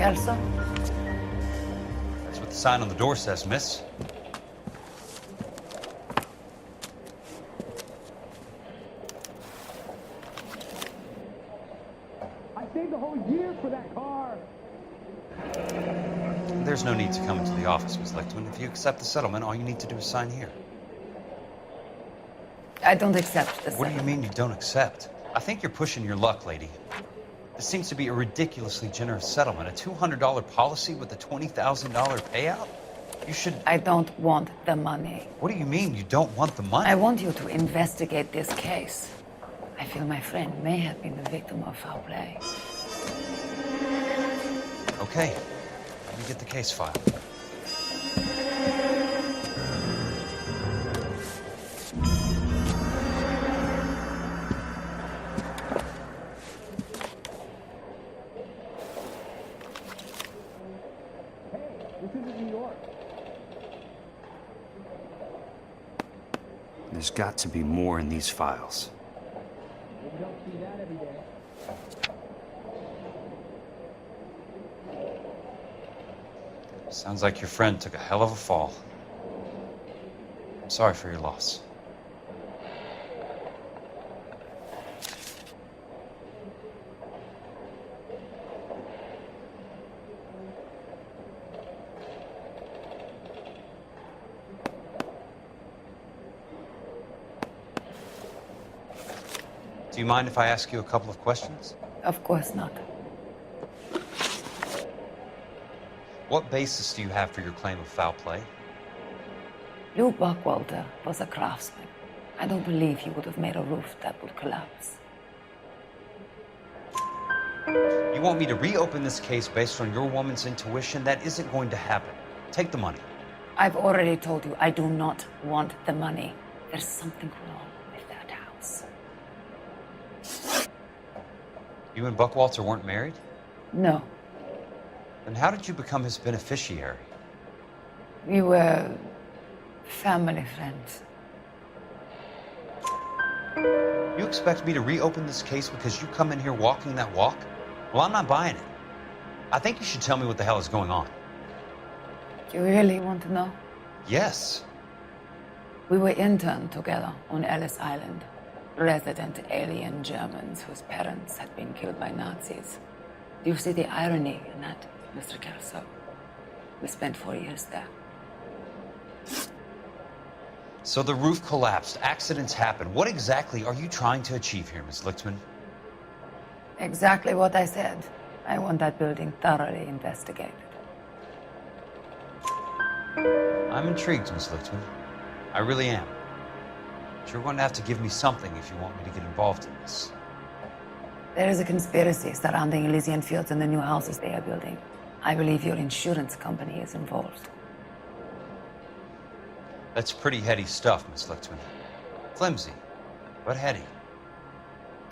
Kelso? That's what the sign on the door says, miss. I saved a whole year for that car. There's no need to come into the office, Miss Lichtman. If you accept the settlement, all you need to do is sign here. I don't accept the What do you settlement. mean you don't accept? I think you're pushing your luck, lady. This seems to be a ridiculously generous settlement. A $200 policy with a $20,000 payout? You should... I don't want the money. What do you mean you don't want the money? I want you to investigate this case. I feel my friend may have been the victim of foul play. Okay. Let me get the case file. This isn't New York. There's got to be more in these files. You don't see that every day. Sounds like your friend took a hell of a fall. I'm sorry for your loss. Do you mind if I ask you a couple of questions? Of course not. What basis do you have for your claim of foul play? Lou Buckwalter was a craftsman. I don't believe he would have made a roof that would collapse. You want me to reopen this case based on your woman's intuition? That isn't going to happen. Take the money. I've already told you I do not want the money. There's something wrong with that house. You and Buckwalter weren't married? No, Then how did you become his beneficiary? we were family friends. You expect me to reopen this case because you come in here walking that walk? Well, I'm not buying it. I think you should tell me what the hell is going on. You really want to know? Yes. We were interned together on Ellis Island. Resident alien Germans whose parents had been killed by Nazis. Do you see the irony in that, Mr. Kelso? We spent 4 years there. So the roof collapsed, accidents happen. What exactly are you trying to achieve here, Miss Lichtman? Exactly what I said. I want that building thoroughly investigated. I'm intrigued, Miss Lichtman. I really am. But you're going to have to give me something if you want me to get involved in this. There is a conspiracy surrounding Elysian Fields and the new houses they are building. I believe your insurance company is involved. That's pretty heady stuff, Miss Lichtman. Flimsy, but heady.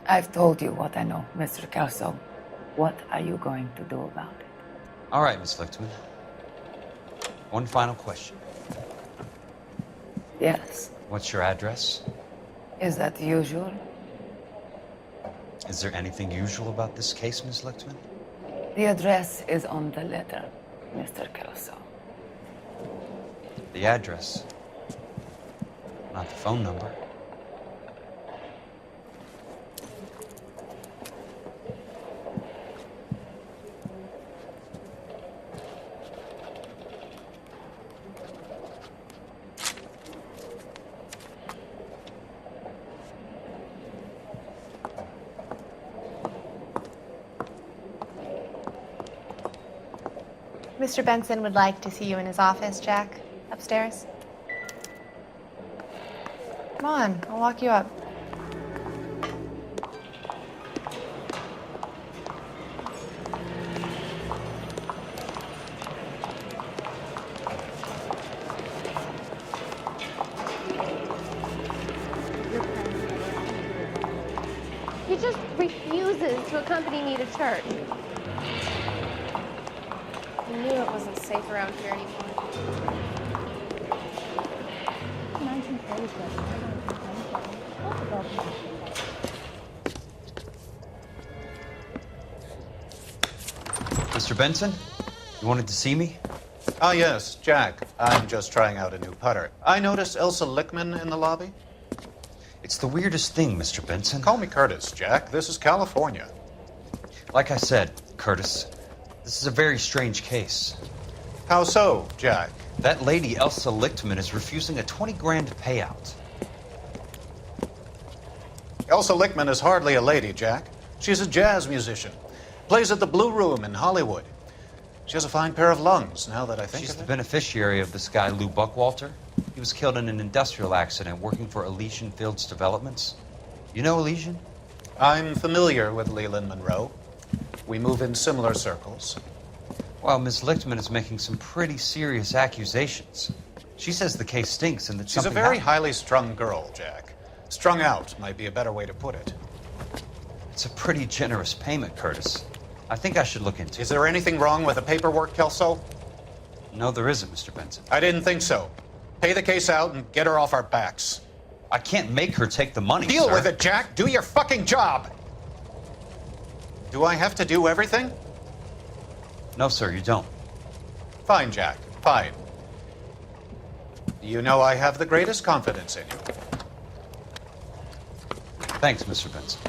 I've told you what I know, Mr. Kelso. What are you going to do about it? All right, Miss Lichtman. One final question. Yes. What's your address? Is that usual? Is there anything usual about this case, Miss Lichtman? The address is on the letter, Mr. Kelso. The address, not the phone number. Mr. Benson would like to see you in his office, Jack. Upstairs. Come on, I'll walk you up. He just refuses to accompany me to church. I knew it wasn't safe around here anymore. 1947. Mr. Benson? You wanted to see me? Ah, yes, Jack. I'm just trying out a new putter. I noticed Elsa Lickman in the lobby. It's the weirdest thing, Mr. Benson. Call me Curtis, Jack. This is California. Like I said, Curtis, this is a very strange case. How so, Jack? That lady, Elsa Lichtman, is refusing a 20 grand payout. Elsa Lickman is hardly a lady, Jack. She's a jazz musician. Plays at the Blue Room in Hollywood. She has a fine pair of lungs, now that I think She's of the it. beneficiary of this guy, Lou Buckwalter. He was killed in an industrial accident working for Elysian Fields Developments. You know Elysian? I'm familiar with Leland Monroe. We move in similar circles. Well, Ms. Lichtman is making some pretty serious accusations. She says the case stinks and that She's a something very happened. highly strung girl, Jack. Strung out might be a better way to put it. It's a pretty generous payment, Curtis. I think I should look into it. Is there anything wrong with the paperwork, Kelso? No, there isn't, Mr. Benson. I didn't think so. Pay the case out and get her off our backs. I can't make her take the money, Deal sir. with it, Jack. Do your fucking job. Do I have to do everything? No, sir, you don't. Fine, Jack. Fine. You know I have the greatest confidence in you. Thanks, Mr. Benson.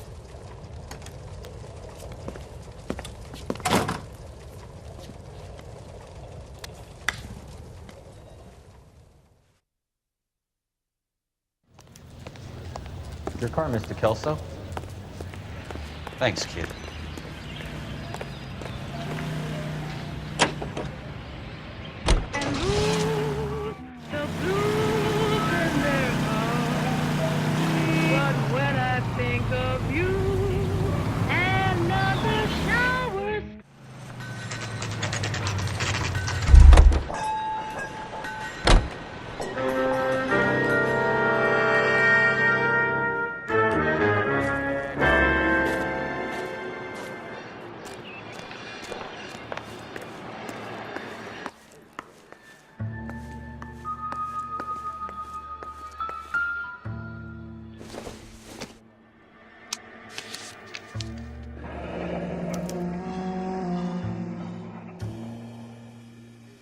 Your car, Mr. Kelso. Thanks, kid.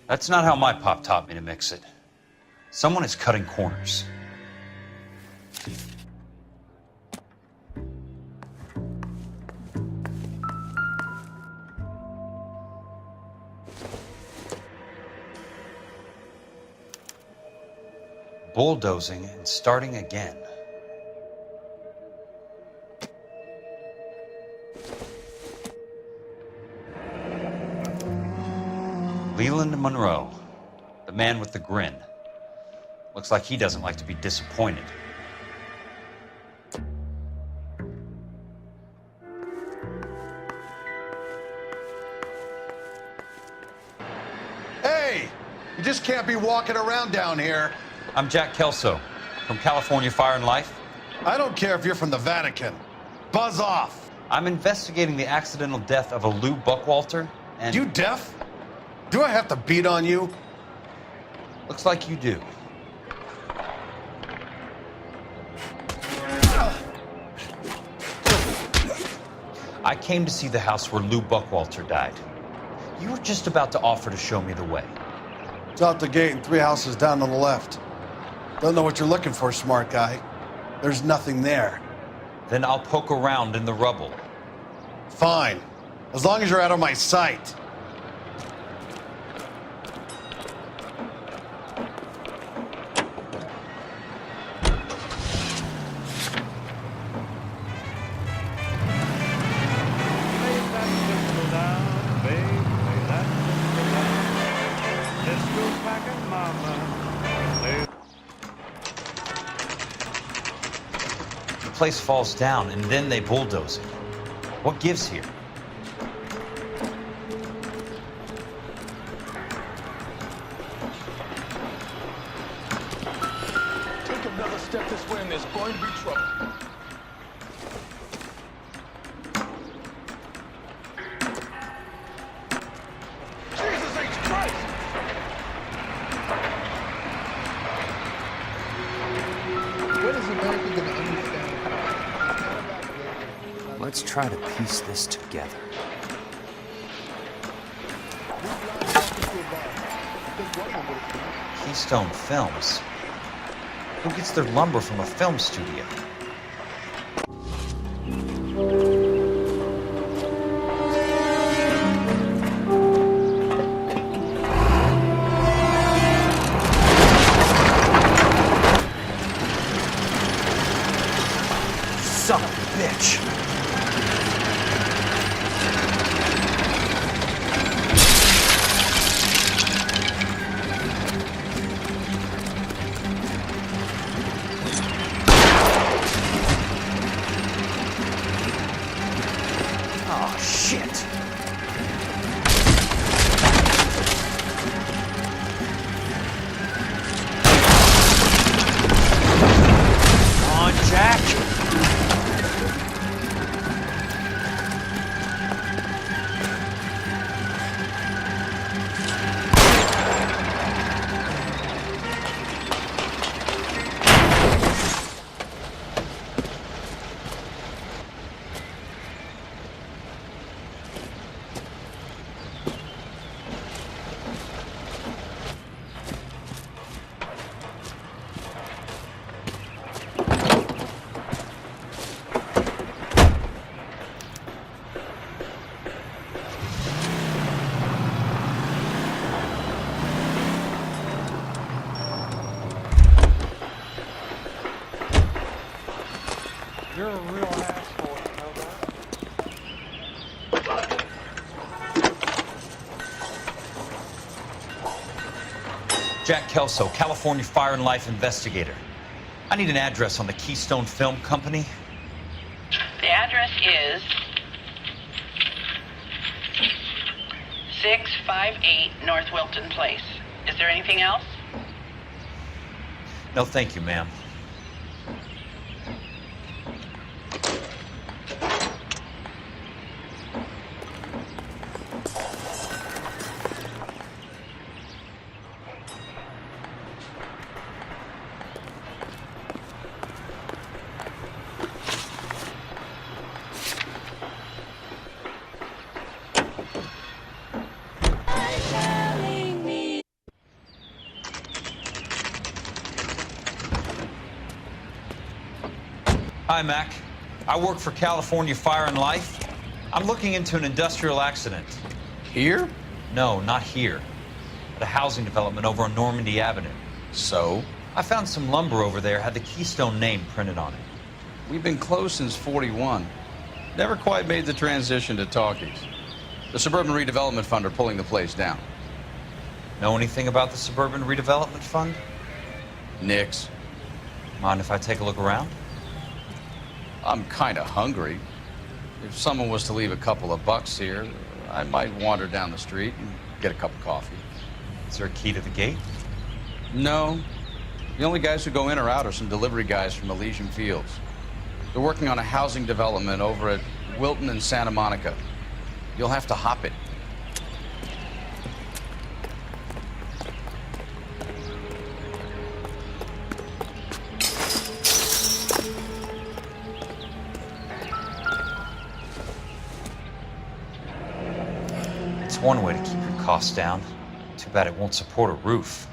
That's not how my pop taught me to mix it. Someone is cutting corners. Bulldozing and starting again. Leland Monroe, the man with the grin. Looks like he doesn't like to be disappointed. Hey! You just can't be walking around down here. I'm Jack Kelso from California Fire and Life. I don't care if you're from the Vatican. Buzz off. I'm investigating the accidental death of a Lou Buckwalter, and You deaf? Do I have to beat on you? looks like you do. I came to see the house where Lou Buckwalter died. You were just about to offer to show me the way. It's out the gate and 3 houses down on the left. Don't know what you're looking for, smart guy. There's nothing there. Then I'll poke around in the rubble. Fine. As long as you're out of my sight. The place falls down, and then they bulldoze it. What gives here? Take another step this way and there's going to be trouble. Jesus H. Christ! What is America going to understand? Let's try to piece this together. Keystone Films. Who gets their lumber from a film studio? Son of a bitch! Oh, shit! Come on, Jack! You're a real asshole, you know that? Jack Kelso, California Fire and Life investigator. I need an address on the Keystone Film Company. The address is 658 North Wilton Place. Is there anything else? No, thank you, ma'am. Hi, Mac. I work for California Fire and Life. I'm looking into an industrial accident. Here? No, not here. At a housing development over on Normandy Avenue. So? I found some lumber over there, had the Keystone name printed on it. We've been closed since '41. Never quite made the transition to talkies. The Suburban Redevelopment Fund are pulling the place down. Know anything about the Suburban Redevelopment Fund? Nix. Mind if I take a look around? I'm kind of hungry. If someone was to leave a couple of bucks here, I might wander down the street and get a cup of coffee. Is there a key to the gate? No. The only guys who go in or out are some delivery guys from Elysian Fields. They're working on a housing development over at Wilton and Santa Monica. You'll have to hop it. It's one way to keep your costs down. Too bad it won't support a roof.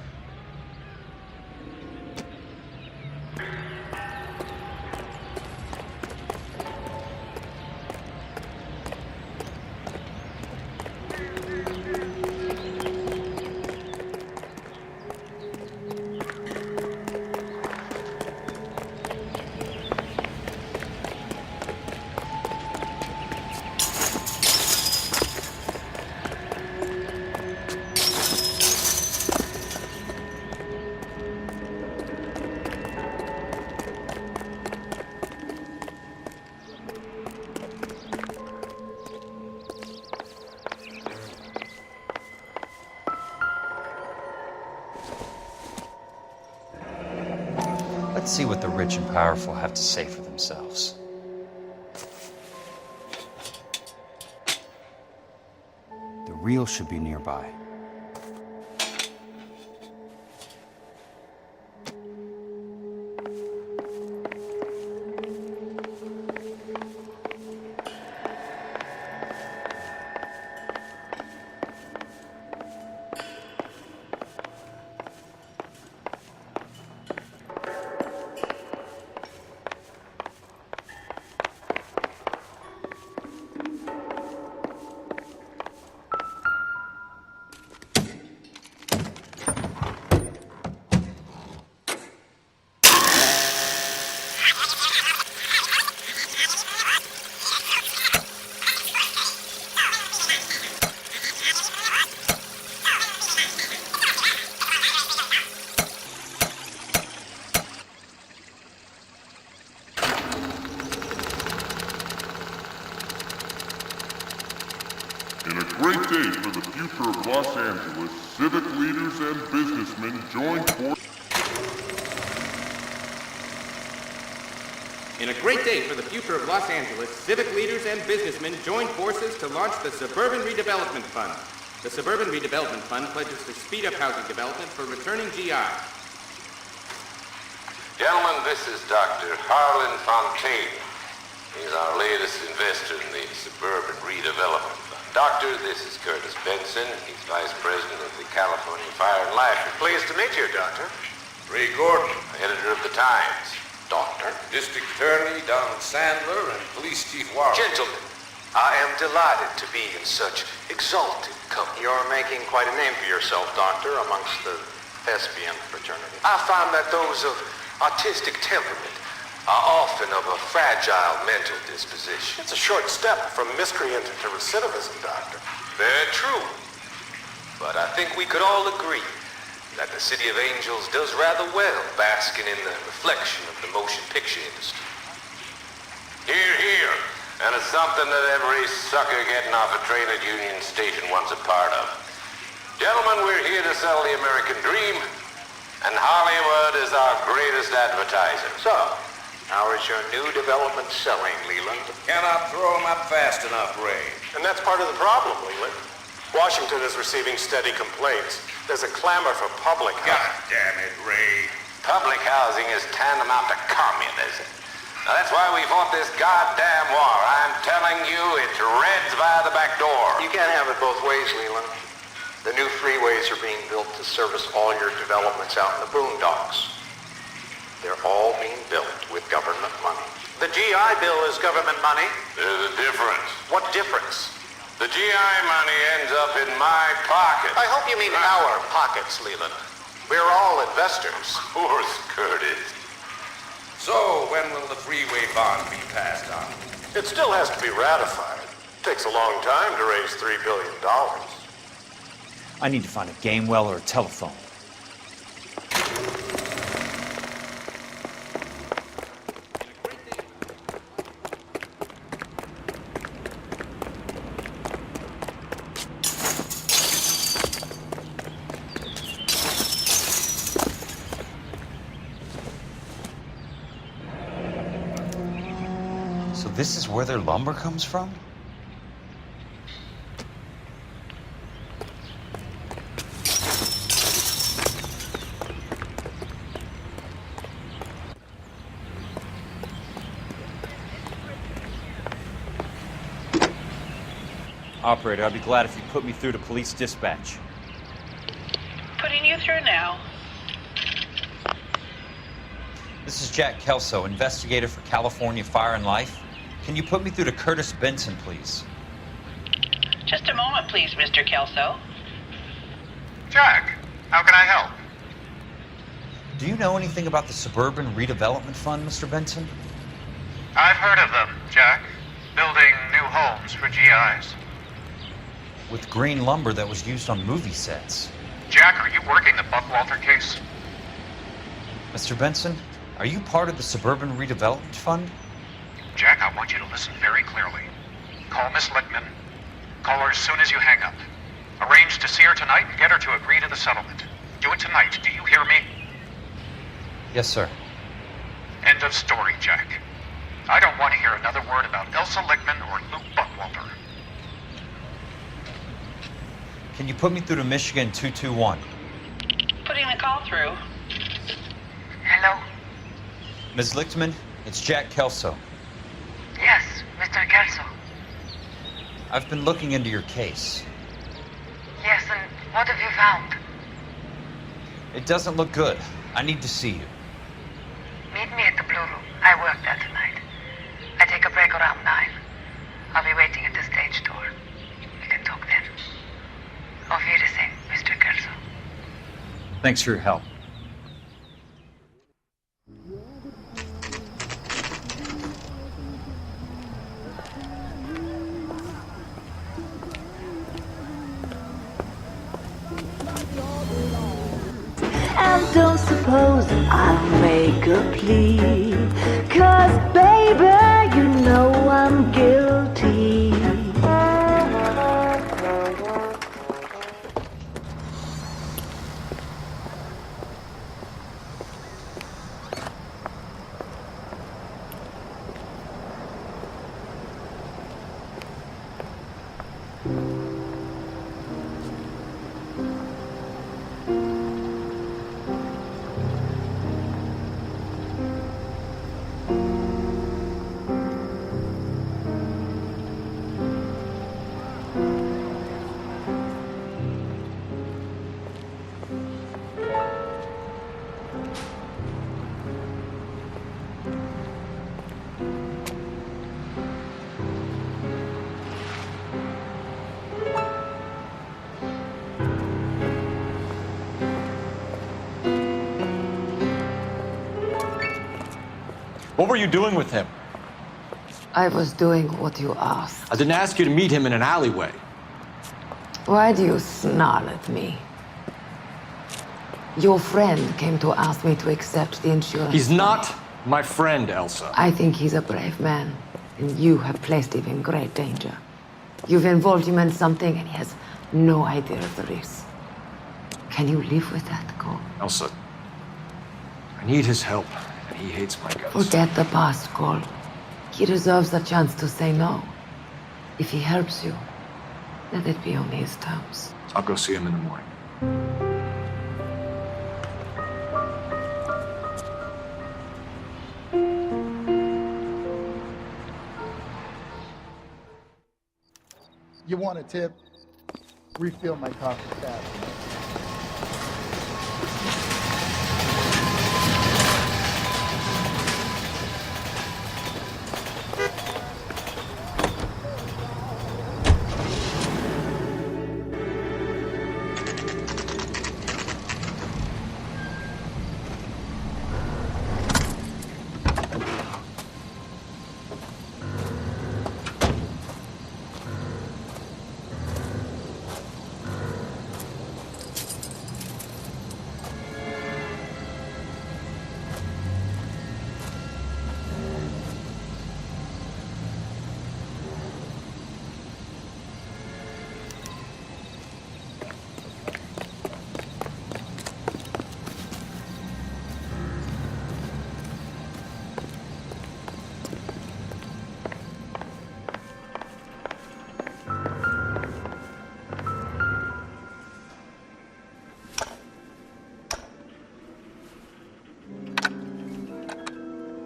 Let's see what the rich and powerful have to say for themselves. The reel should be nearby. great day for the future of Los Angeles. Civic leaders and businessmen join forces. In a great day for the future of Los Angeles, civic leaders and businessmen joined forces to launch the Suburban Redevelopment Fund. The Suburban Redevelopment Fund pledges to speed up housing development for returning GIs. Gentlemen, this is Dr. Harlan Fontaine. He's our latest investor in the Suburban Redevelopment Fund. Doctor, this is Curtis Benson. He's Vice President of the California Fire and Life. Pleased to meet you, Doctor. Ray Gordon, editor of the Times. Doctor. District Attorney Donald Sandler and Police Chief Warren. Gentlemen, I am delighted to be in such exalted company. You're making quite a name for yourself, Doctor, amongst the thespian fraternity. I find that those of artistic temperament are often of a fragile mental disposition. It's a short step from miscreant to recidivism, Doctor. Very true. But I think we could all agree that the City of Angels does rather well basking in the reflection of the motion picture industry. Hear, hear. And it's something that every sucker getting off a train at Union Station wants a part of. Gentlemen, we're here to sell the American dream, and Hollywood is our greatest advertiser. So, how is your new development selling, Leland? Cannot throw them up fast enough, Ray. And that's part of the problem, Leland. Washington is receiving steady complaints. There's a clamor for public housing. God damn it, Ray. Public housing is tantamount to communism. Now, that's why we fought this goddamn war. I'm telling you, it's Reds via the back door. You can't have it both ways, Leland. The new freeways are being built to service all your developments out in the boondocks. They're all being built with government money. The GI Bill is government money. There's a difference. What difference? The GI money ends up in my pocket. I hope you mean our pockets, Leland. We're all investors. Of course, Curtis. So, when will the freeway bond be passed on? It still has to be ratified. It takes a long time to raise $3 billion. I need to find a game well or a telephone. So this is where their lumber comes from? Operator, I'd be glad if you put me through to police dispatch. Putting you through now. This is Jack Kelso, investigator for California Fire and Life. Can you put me through to Curtis Benson, please? Just a moment, please, Mr. Kelso. Jack, how can I help? Do you know anything about the Suburban Redevelopment Fund, Mr. Benson? I've heard of them, Jack. Building new homes for GIs. With green lumber that was used on movie sets. Jack, are you working the Buckwalter case? Mr. Benson, are you part of the Suburban Redevelopment Fund? Jack, I want you to listen very clearly. Call Miss Lichtman. Call her as soon as you hang up. Arrange to see her tonight and get her to agree to the settlement. Do it tonight. Do you hear me? Yes, sir. End of story, Jack. I don't want to hear another word about Elsa Lichtman or Luke Buckwalter. Can you put me through to Michigan 221? Putting the call through. Hello? Ms. Lichtman, it's Jack Kelso. Yes, Mr. Kelso. I've been looking into your case. Yes, and what have you found? It doesn't look good. I need to see you. Meet me at the Blue Room. I work there tonight. I take a break around 9. I'll be waiting at the stage door. We can talk then. Auf Wiedersehen, Mr. Kelso. Thanks for your help. And don't suppose I'll make a plea, 'cause baby, you know I'm guilty. What were you doing with him? I was doing what you asked. I didn't ask you to meet him in an alleyway. Why do you snarl at me? Your friend came to ask me to accept the insurance. He's not my friend, Elsa. I think he's a brave man, and you have placed him in great danger. You've involved him in something, and he has no idea of the risk. Can you live with that, Cole? Elsa, I need his help, and he hates my guts. Forget the past, Cole. He deserves a chance to say no. If he helps you, let it be on his terms. I'll go see him in the morning. You want a tip? Refill my coffee fast.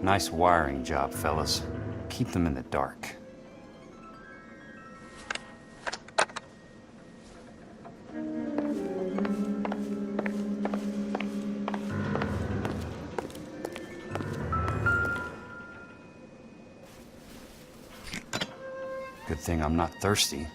Nice wiring job, fellas. Keep them in the dark. Good thing I'm not thirsty.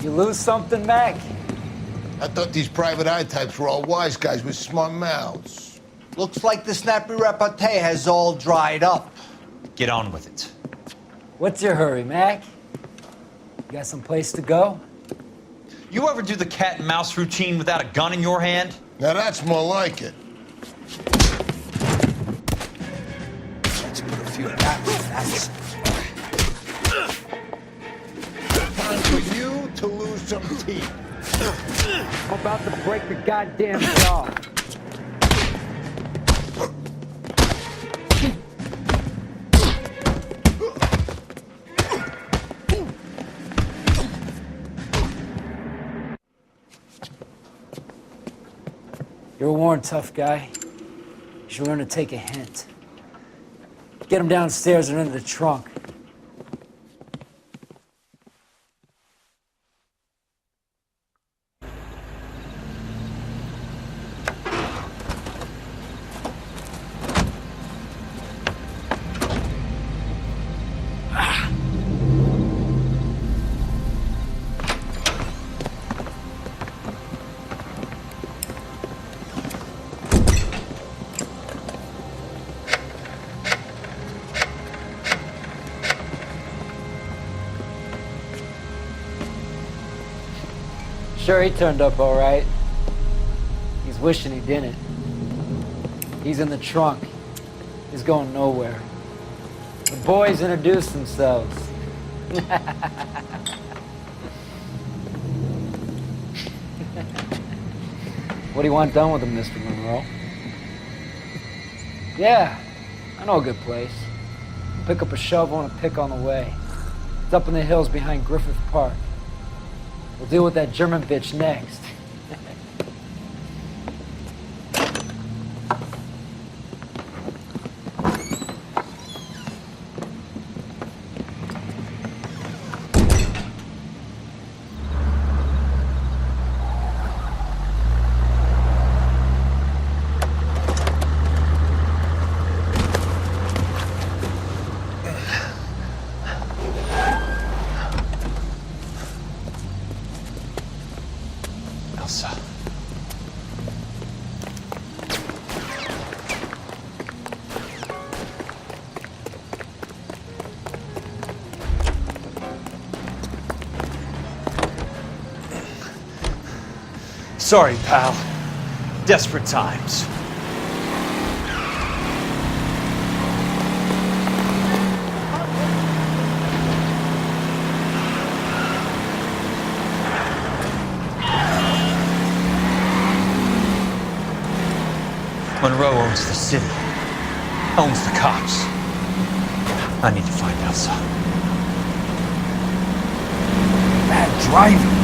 You lose something, Mac? I thought these private eye types were all wise guys with smart mouths. Looks like the snappy repartee has all dried up. Get on with it. What's your hurry, Mac? You got some place to go? You ever do the cat and mouse routine without a gun in your hand? Now that's more like it. Let's put a few apples. Time for you to lose some teeth. I'm about to break the goddamn jaw. You're a worn, tough guy. You should learn to take a hint. Get him downstairs and into the trunk. Sure, he turned up all right. He's wishing he didn't. He's in the trunk. He's going nowhere. The boys introduced themselves. What do you want done with him, Mr. Monroe? Yeah, I know a good place. Pick up a shovel and a pick on the way. It's up in the hills behind Griffith Park. We'll deal with that German bitch next. Sorry, pal. Desperate times. Monroe owns the city. Owns the cops. I need to find Elsa. Bad driving.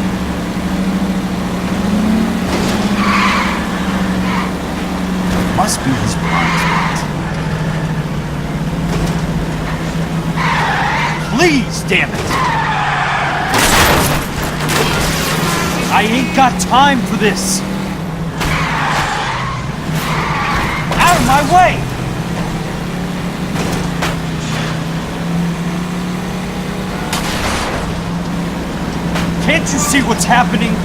Must be his blind spot. Please, damn it! I ain't got time for this! Out of my way! Can't you see what's happening?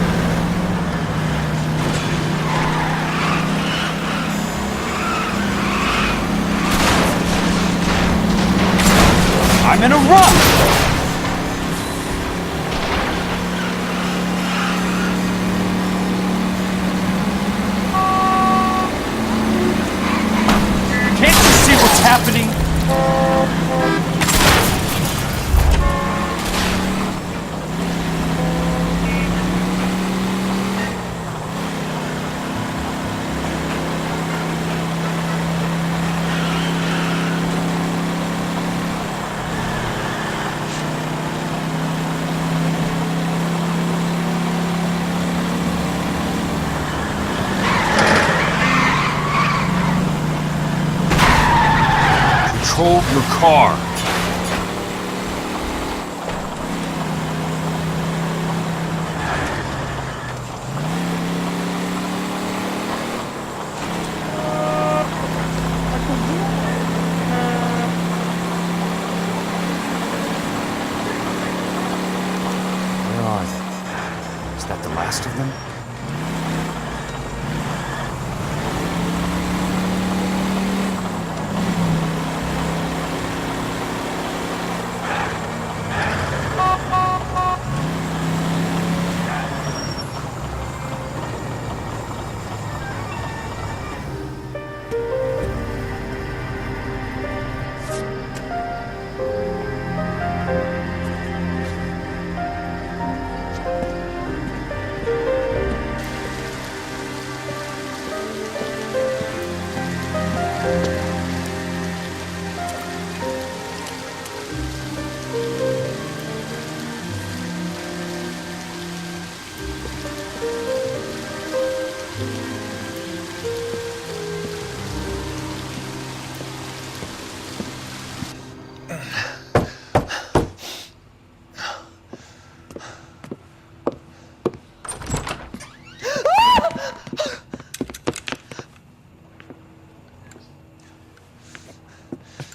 I'm in a rush! Can't you see what's happening? Control your car. Where are they? Is that the last of them?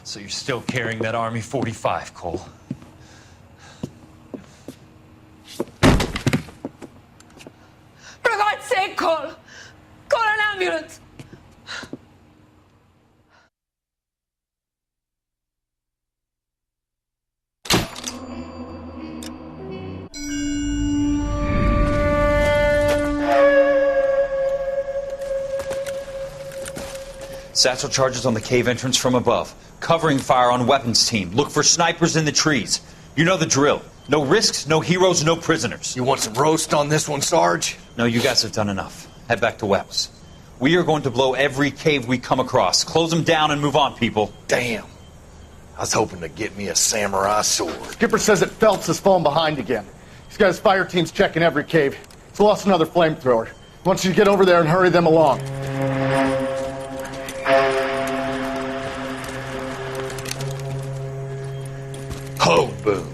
So you're still carrying that Army 45, Cole? For God's sake, Cole! Call an ambulance! Satchel charges on the cave entrance from above. Covering fire on weapons team. Look for snipers in the trees. You know the drill. No risks, no heroes, no prisoners. You want some roast on this one, Sarge? No, you guys have done enough. Head back to Webb's. We are going to blow every cave we come across. Close them down and move on, people. Damn. I was hoping to get me a samurai sword. Skipper says that Phelps has fallen behind again. He's got his fire teams checking every cave. He's lost another flamethrower. He wants you to get over there and hurry them along. Hoboon,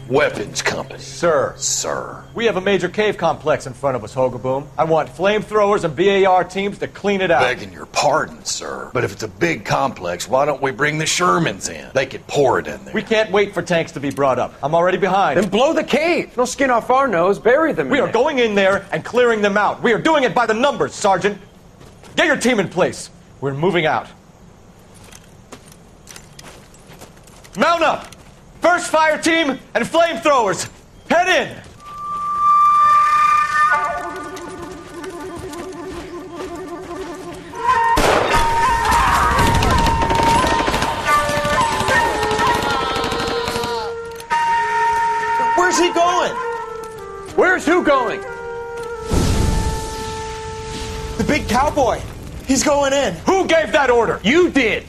Weapons Company. Sir. Sir. We have a major cave complex in front of us, Hogaboom. I want flamethrowers and BAR teams to clean it out. Begging your pardon, sir. But if it's a big complex, why don't we bring the Shermans in? They could pour it in there. We can't wait for tanks to be brought up. I'm already behind. Then blow the cave. No skin off our nose. Bury them. We are going in there and clearing them out. We are doing it by the numbers, Sergeant. Get your team in place. We're moving out. Mount up! First fire team and flamethrowers! Head in! you going? The big cowboy. He's going in. Who gave that order? You did.